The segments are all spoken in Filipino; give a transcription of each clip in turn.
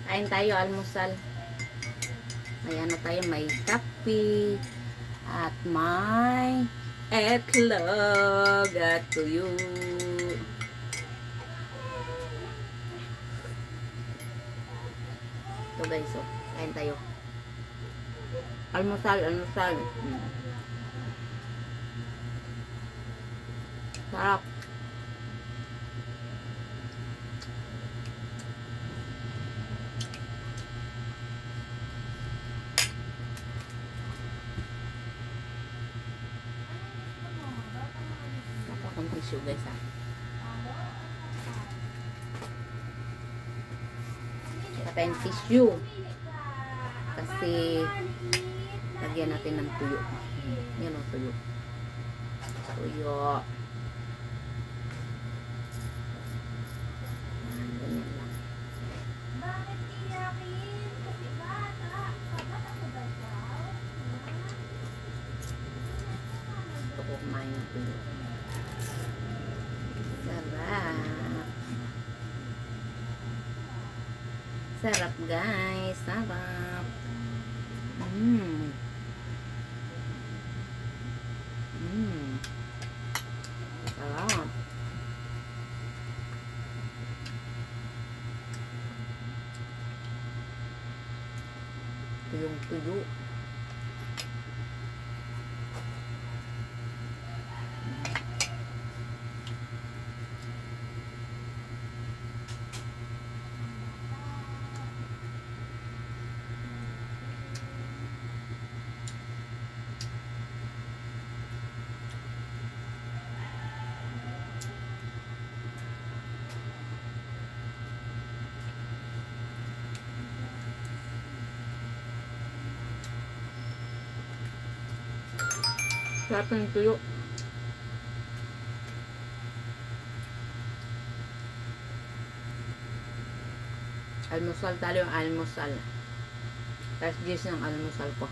Kain tayo, almusal. May ano tayo, may kape. At may etlog at tuyo. Ito guys, oh. Kain tayo. Almusal, almusal. Sarap. Napakong tissue guys, ha. Tayong tissue kasi lagyan natin ng tuyo. Yan o, tuyo. Tuyo. Ganyan lang. Gusto ko kumain ng tuyo. Sarap. Sarap guys, sarap. Sarap. Tuyong tuyo. Sarap ng tuyo. Almusal tayo, almusal. Tapos 10 ng almusal ko.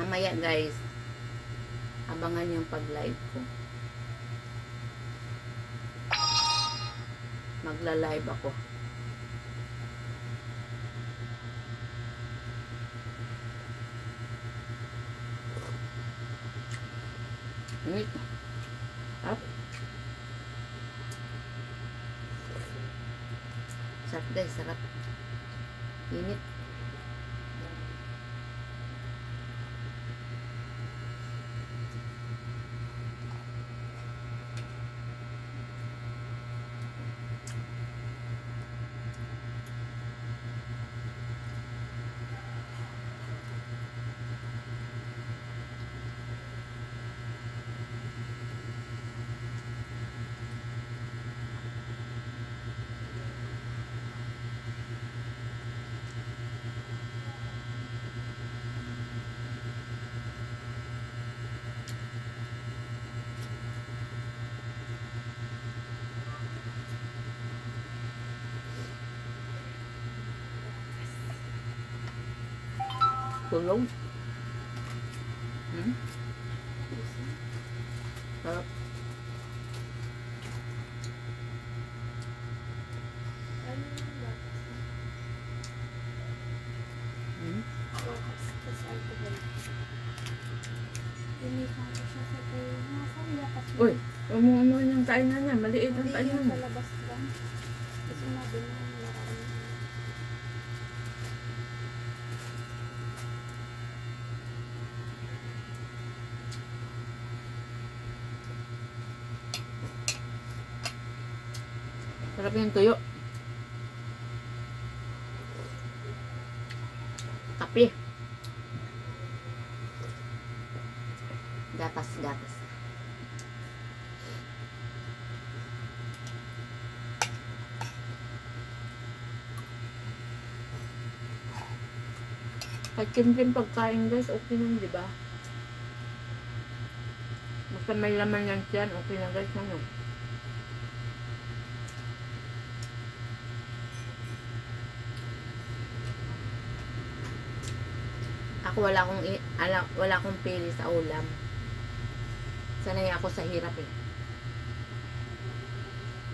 Mamaya guys, abangan yung pag-live ko. Magla-live ako. Init. Sarap. Sarap guys, sarap. Init. Tulong. Sarap. Uy, umuuno yung kainan niya. Maliit ang kainan niya. Sarap yung tuyo. Kape. Gatas, gatas. Kahit simpleng pagkain guys, okay lang, di ba? Basta may laman yan siyan, okay na guys, ano? Ako wala akong pili sa ulam. Sanay ako sa hirap eh.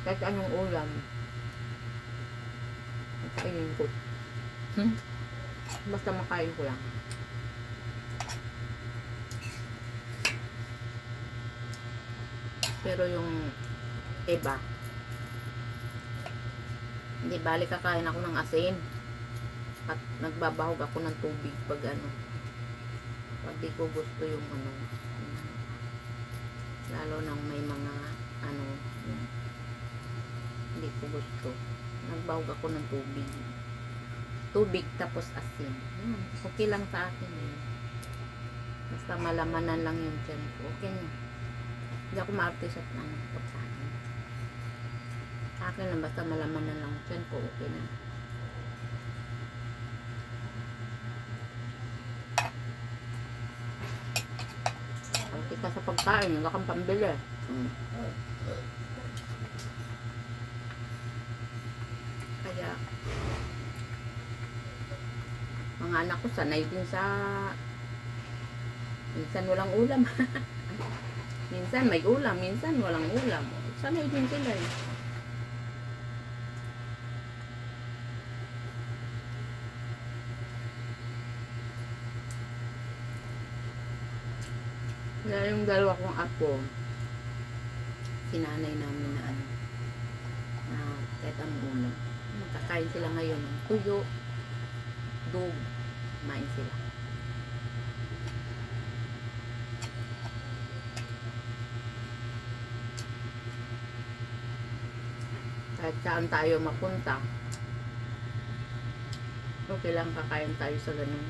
Kahit anong ulam, kainin ko. Basta makain ko lang. Pero yung iba, hindi balik kakain ako ng asin. At nagbabahog ako ng tubig pag pag di ko gusto yung lalo nang may mga hindi ko gusto. Nagbahog ako ng tubig tapos asin. Okay lang sa akin yun. Basta malamanan lang yung tiyan ko. Okay na. Hindi ako maarte sa pagkain. Sa akin lang, basta malamanan lang yung tiyan ko. Okay na. Pag kita sa pagkain, wala kang pambili. Kaya mga anak ko sanay din sa minsan walang ulam. Minsan may ulam, minsan walang ulam. Sanay din sila eh. Kaya yung dalawa kong apo, sinanay namin na kahit ang ulam. Kakain sila ngayon ng tuyo, dog, kumain sila. Kahit saan tayo mapunta, okay lang kakain tayo sa ganun.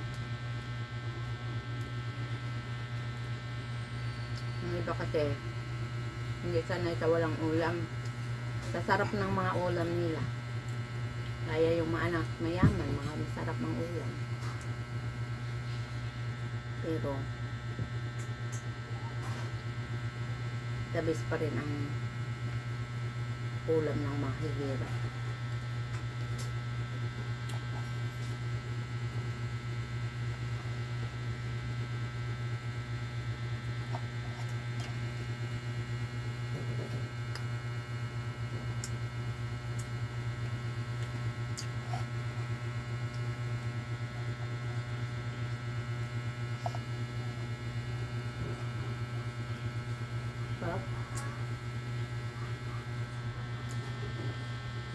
Yung iba kasi, hindi sanay sa walang ulam. Sa sarap ng mga ulam nila. Kaya yung mga anak mayaman, mga masarap ng ulam. Pero, tabis pa rin ang ulam ng mahihirap. Sarap.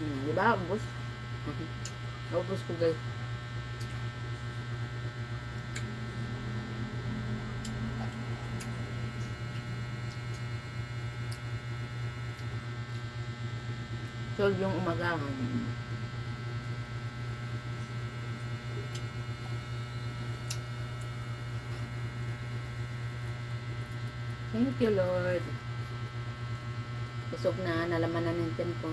Diba? Ubus. Ubus ko guys. Solve yung umagahan. Thank you, Lord. Busog na, nalaman na ng tiyan ko.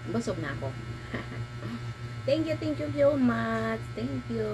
Busog na ako. Thank you so much. Thank you.